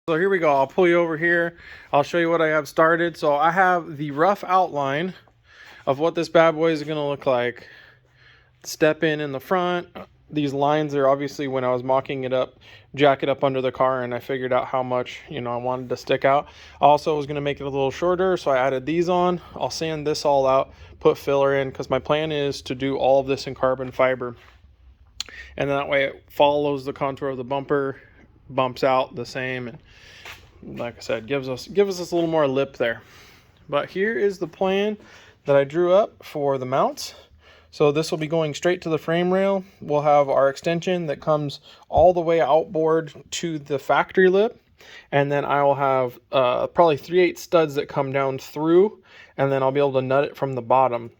So here we go. I'll pull you over here. I'll show you what I have started. So I have the rough outline of what this bad boy is going to look like. Step in the front. These lines are obviously when I was mocking it up, jack it up under the car, and I figured out how much, I wanted to stick out. I also was going to make it a little shorter, so I added these on. I'll sand this all out, put filler in, because my plan is to do all of this in carbon fiber. And that way it follows the contour of the bumper, bumps out the same, and like I said, gives us a little more lip there. But here is the plan that I drew up for the mounts. So this will be going straight to the frame rail. We'll have our extension that comes all the way outboard to the factory lip, and then I will have probably 3/8 studs that come down through, and then I'll be able to nut it from the bottom.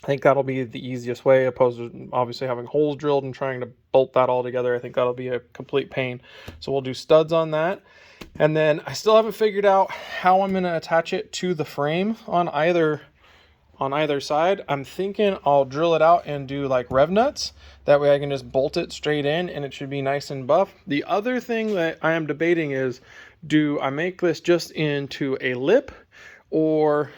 I think that'll be the easiest way, opposed to obviously having holes drilled and trying to bolt that all together. I think that'll be a complete pain. So we'll do studs on that. And then I still haven't figured out how I'm going to attach it to the frame on either side. I'm thinking I'll drill it out and do like rev nuts. That way I can just bolt it straight in and it should be nice and buff. The other thing that I am debating is, do I make this just into a lip, or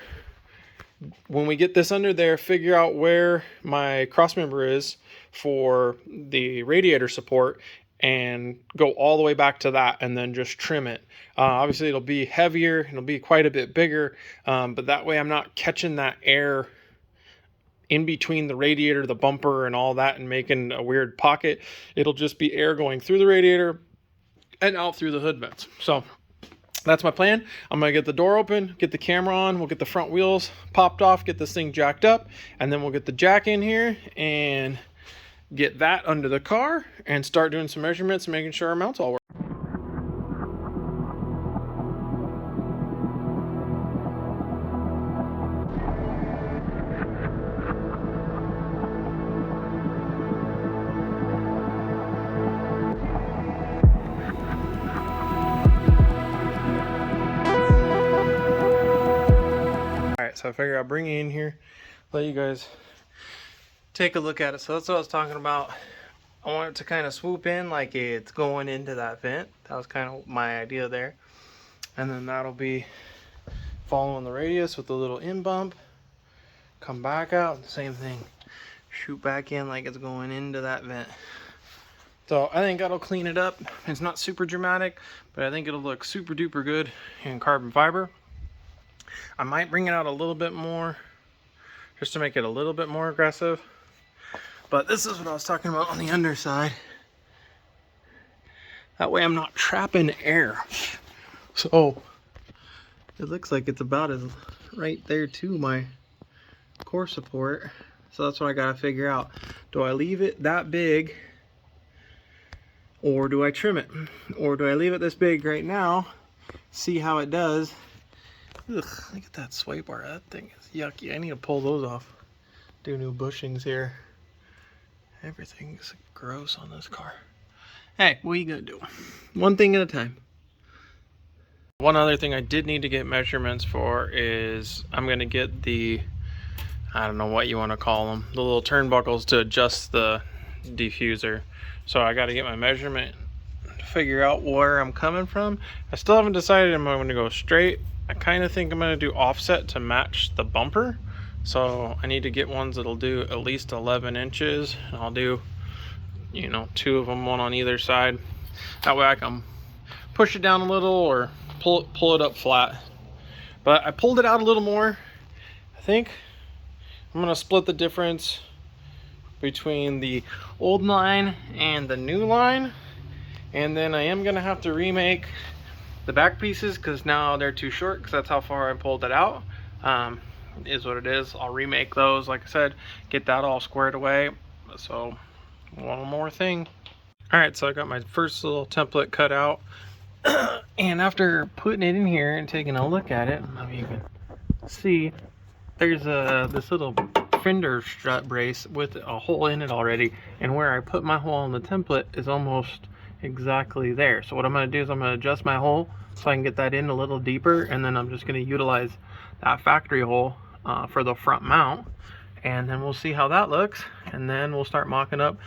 when we get this under there, figure out where my cross member is for the radiator support and go all the way back to that and then just trim it. Obviously it'll be heavier, it'll be quite a bit bigger, but that way I'm not catching that air in between the radiator, the bumper, and all that and making a weird pocket. It'll just be air going through the radiator and out through the hood vents. So that's my plan. I'm going to get the door open, get the camera on, we'll get the front wheels popped off, get this thing jacked up, and then we'll get the jack in here and get that under the car and start doing some measurements and making sure our mounts all work. So I figure I'll bring you in here, let you guys take a look at it. So that's what I was talking about. I want it to kind of swoop in like it's going into that vent. That was kind of my idea there. And then that'll be following the radius with a little in bump. Come back out, same thing. Shoot back in like it's going into that vent. So I think that'll clean it up. It's not super dramatic, but I think it'll look super duper good in carbon fiber. I might bring it out a little bit more just to make it a little bit more aggressive. But this is what I was talking about on the underside. That way I'm not trapping air. So it looks like it's about as right there to my core support. So that's what I gotta figure out. Do I leave it that big, or do I trim it? Or do I leave it this big right now, see how it does? Ugh, look at that sway bar. That thing is yucky. I need to pull those off. Do new bushings here. Everything's gross on this car. Hey, what are you gonna do? One thing at a time. One other thing I did need to get measurements for is I'm gonna get the, I don't know what you want to call them, the little turnbuckles to adjust the diffuser. So I got to get my measurement to figure out where I'm coming from. I still haven't decided if I'm going to go straight. I kind of think I'm going to do offset to match the bumper. So I need to get ones that'll do at least 11 inches. I'll do, 2 of them, one on either side. That way I can push it down a little or pull it up flat. But I pulled it out a little more. I think I'm going to split the difference between the old line and the new line. And then I am going to have to remake the back pieces because now they're too short, because that's how far I pulled it out. Is what it is. I'll remake those, like I said, get that all squared away. So one more thing. All right, so I got my first little template cut out. And after putting it in here and taking a look at it, maybe you can see there's this little fender strut brace with a hole in it already, and where I put my hole in the template is almost exactly there. So what I'm going to do is I'm going to adjust my hole so I can get that in a little deeper, and then I'm just going to utilize that factory hole for the front mount, and then we'll see how that looks, and then we'll start mocking up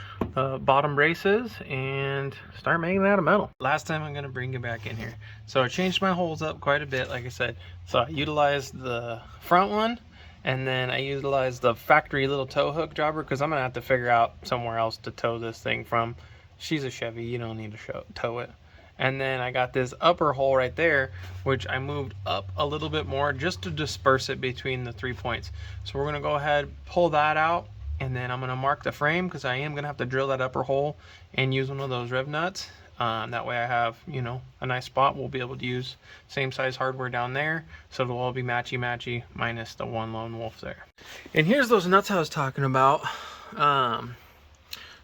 bottom braces and start making that out of metal. Last time, I'm going to bring it back in here. So I changed my holes up quite a bit, like I said. So I utilized the front one, and then I utilized the factory little tow hook jobber, because I'm going to have to figure out somewhere else to tow this thing from. She's a Chevy, you don't need to tow it. And then I got this upper hole right there, which I moved up a little bit more just to disperse it between the 3 points. So we're gonna go ahead, pull that out, and then I'm gonna mark the frame, because I am gonna have to drill that upper hole and use one of those rev nuts. That way I have, you know, a nice spot. We'll be able to use same size hardware down there, so it'll all be matchy minus the one lone wolf there. And here's those nuts I was talking about.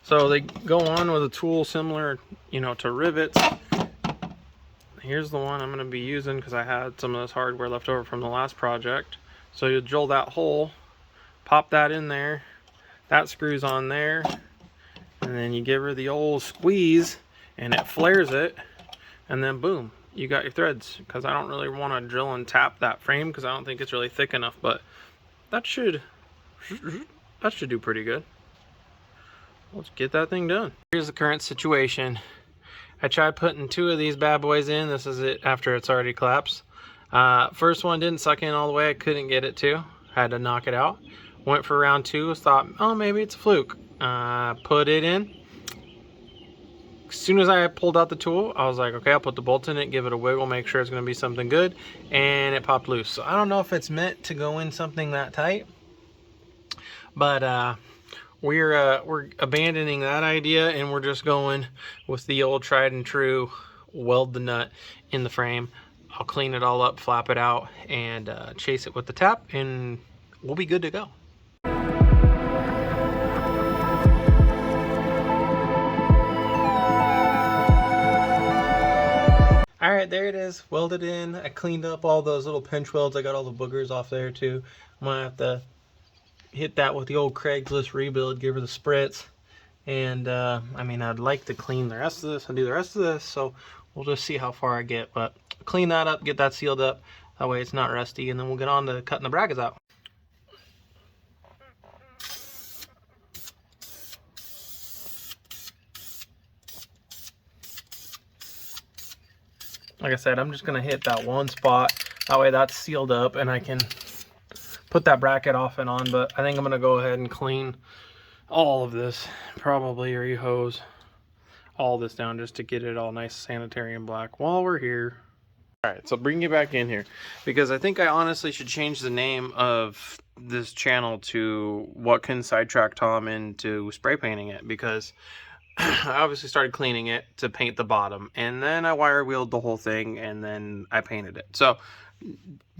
So they go on with a tool similar, you know, to rivets. Here's the one I'm going to be using, because I had some of this hardware left over from the last project. So you drill that hole, pop that in there, that screws on there, and then you give her the old squeeze and it flares it, and then boom, you got your threads. Because I don't really want to drill and tap that frame, because I don't think it's really thick enough, but that should do pretty good. Let's get that thing done. Here's the current situation. I tried putting 2 of these bad boys in. This is it after it's already collapsed. First one didn't suck in all the way. I couldn't get it to. Had to knock it out. Went for round 2. Thought, oh, maybe it's a fluke. Put it in. As soon as I pulled out the tool, I was like, okay, I'll put the bolt in it, give it a wiggle, make sure it's going to be something good, and it popped loose. So I don't know if it's meant to go in something that tight, but we're abandoning that idea, and we're just going with the old tried and true weld the nut in the frame. I'll clean it all up, flap it out, and chase it with the tap, and we'll be good to go. All right, there it is, welded in. I cleaned up all those little pinch welds. I got all the boogers off there too. I'm gonna have to hit that with the old Craigslist rebuild, give her the spritz, and I mean, I'd like to clean the rest of this and do the rest of this, so we'll just see how far I get. But clean that up, get that sealed up, that way it's not rusty, and then we'll get on to cutting the brackets out. Like I said, I'm just gonna hit that one spot, that way that's sealed up and I can put that bracket off and on. But I think I'm gonna go ahead and clean all of this, probably re-hose all this down just to get it all nice, sanitary, and black while we're here. All right, so bring you back in here, because I think I honestly should change the name of this channel to What Can Sidetrack Tom into Spray Painting It, because I obviously started cleaning it to paint the bottom, and then I wire wheeled the whole thing, and then I painted it. So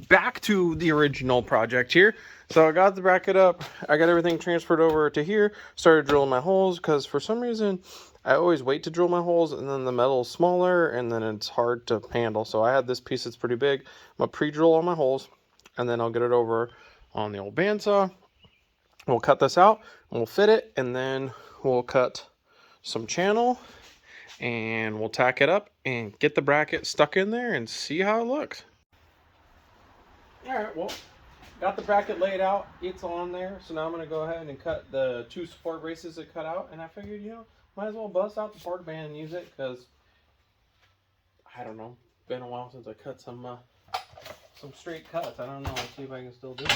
back to the original project here. So I got the bracket up, I got everything transferred over to here, started drilling my holes, because for some reason I always wait to drill my holes, and then the metal's smaller, and then it's hard to handle. So I had this piece that's pretty big. I'm gonna pre-drill all my holes, and then I'll get it over on the old bandsaw. We'll cut this out, and we'll fit it, and then we'll cut some channel, and we'll tack it up and get the bracket stuck in there and see how it looks. All right, well, got the bracket laid out, it's on there, so now I'm going to go ahead and cut the 2 support braces that cut out, and I figured, you know, might as well bust out the part band and use it, because I don't know, been a while since I cut some straight cuts. I don't know, let's see if I can still do it.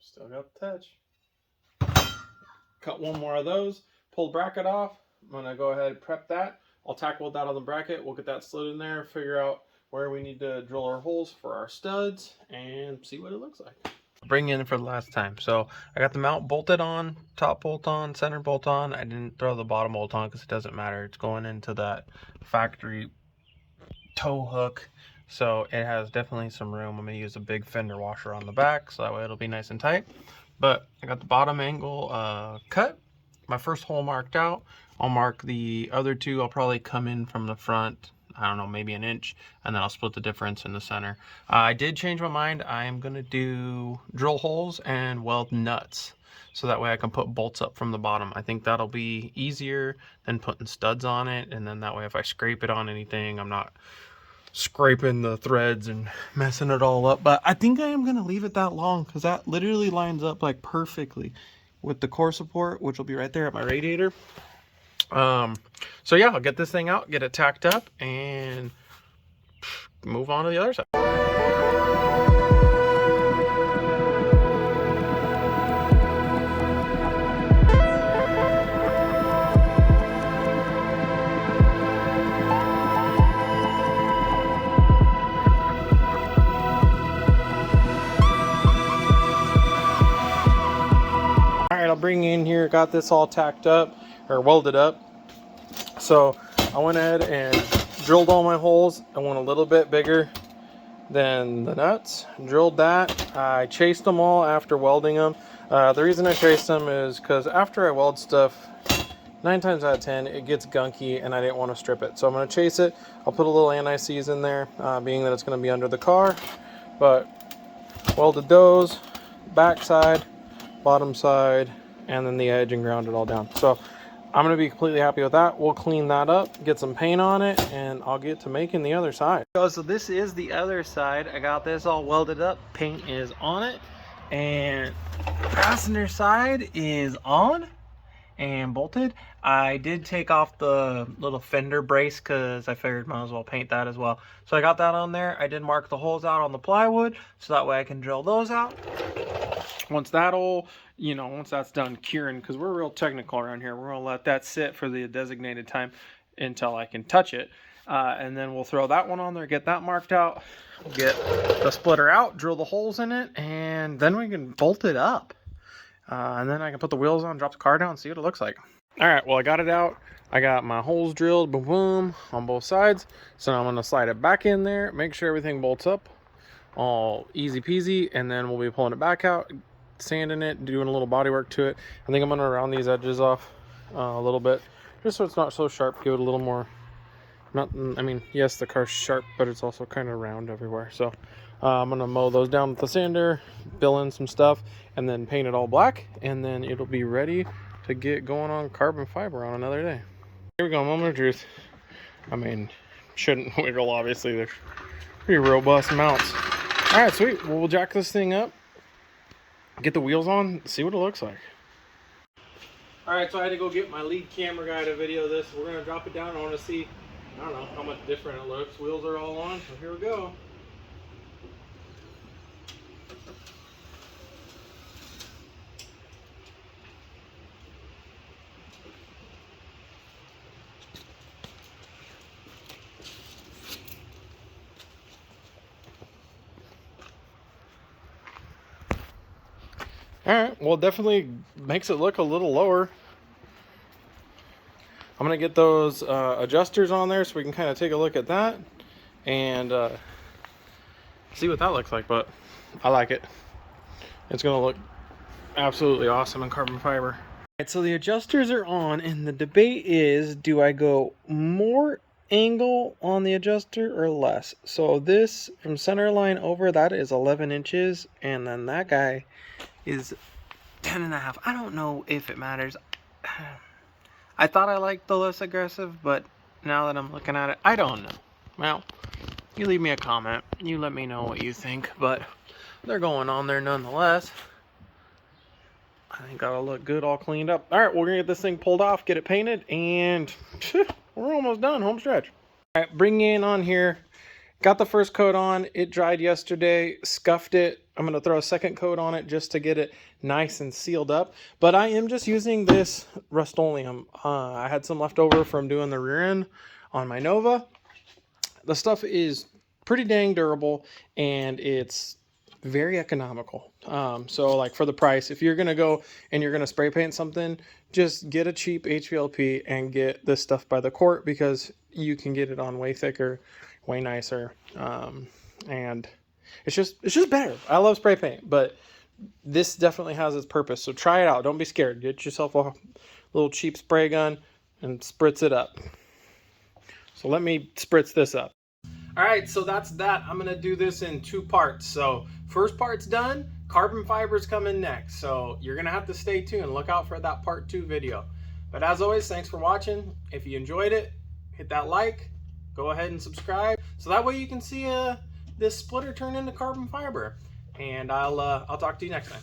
Still got the touch. Cut one more of those, pull the bracket off. I'm gonna go ahead and prep that. I'll tack weld that on the bracket. We'll get that slid in there, figure out where we need to drill our holes for our studs, and see what it looks like. Bring in for the last time. So I got the mount bolted on, top bolt on, center bolt on. I didn't throw the bottom bolt on because it doesn't matter. It's going into that factory tow hook, so it has definitely some room. I'm going to use a big fender washer on the back, so that way it'll be nice and tight. But I got the bottom angle cut, my first hole marked out. I'll mark the other two. I'll probably come in from the front, I don't know, maybe an inch, and then I'll split the difference in the center. I did change my mind. I am going to do drill holes and weld nuts, so that way I can put bolts up from the bottom. I think that'll be easier than putting studs on it, and then that way if I scrape it on anything, I'm not scraping the threads and messing it all up. But I think I am going to leave it that long, because that literally lines up like perfectly with the core support, which will be right there at my radiator. So yeah, I'll get this thing out, get it tacked up, and move on to the other side. Alright, I'll bring you in here, got this all tacked up, or welded up. So I went ahead and drilled all my holes. I went a little bit bigger than the nuts, drilled that. I chased them all after welding them. The reason I chased them is because after I weld stuff, 9 times out of 10 it gets gunky and I didn't want to strip it. So I'm going to chase it. I'll put a little anti-seize in there, being that it's going to be under the car. But welded those, back side, bottom side, and then the edge, and ground it all down. So I'm going to be completely happy with that. We'll clean that up, get some paint on it, and I'll get to making the other side. So this is the other side. I got this all welded up. Paint is on it. And passenger side is on and bolted. I did take off the little fender brace because I figured might as well paint that as well. So I got that on there. I did mark the holes out on the plywood, so that way I can drill those out. Once that'll, once that's done curing, because we're real technical around here, we're gonna let that sit for the designated time until I can touch it. And then we'll throw that one on there, get that marked out, get the splitter out, drill the holes in it, and then we can bolt it up. And then I can put the wheels on, drop the car down, and see what it looks like. All right, well, I got it out. I got my holes drilled, boom, boom, on both sides. So now I'm gonna slide it back in there, make sure everything bolts up, all easy peasy, and then we'll be pulling it back out, sanding it, doing a little body work to it. I think I'm gonna round these edges off a little bit, just so it's not so sharp, give it a little more, yes, the car's sharp, but it's also kind of round everywhere. So I'm gonna mow those down with the sander, fill in some stuff, and then paint it all black, and then it'll be ready to get going on carbon fiber on another day. Here we go, moment of truth. Shouldn't wiggle, obviously. They're pretty robust mounts. All right, sweet. Well, we'll jack this thing up, get the wheels on, see what it looks like. All right, so I had to go get my lead camera guy to video this. We're gonna drop it down. I want to see, I don't know how much different it looks. Wheels are all on, so here we go. All right, well, it definitely makes it look a little lower. I'm gonna get those adjusters on there so we can kind of take a look at that and see what that looks like. But I like it. It's gonna look absolutely awesome in carbon fiber. All right, so the adjusters are on, and the debate is, do I go more angle on the adjuster or less? So this from center line over, that is 11 inches, and then that guy is 10.5. I don't know if it matters. I thought I liked the less aggressive, but now that I'm looking at it, I don't know. Well, you leave me a comment. You let me know what you think, but they're going on there nonetheless. I think that'll look good all cleaned up. All right, we're gonna get this thing pulled off, get it painted, and we're almost done, home stretch. All right, bring in on here. Got the first coat on, it dried yesterday, scuffed it. I'm gonna throw a second coat on it just to get it nice and sealed up. But I am just using this Rust-Oleum. I had some left over from doing the rear end on my Nova. The stuff is pretty dang durable, and it's very economical. So like for the price, if you're gonna go and you're gonna spray paint something, just get a cheap HVLP and get this stuff by the quart, because you can get it on way thicker, way nicer, and it's just better. I love spray paint, but this definitely has its purpose. So try it out. Don't be scared. Get yourself a little cheap spray gun and spritz it up. So let me spritz this up. All right, so that's that. I'm gonna do this in 2 parts. So first part's done, carbon fiber's coming next. So you're gonna have to stay tuned. Look out for that part 2 video. But as always, thanks for watching. If you enjoyed it, hit that like, go ahead and subscribe. So that way you can see this splitter turn into carbon fiber. And I'll talk to you next time.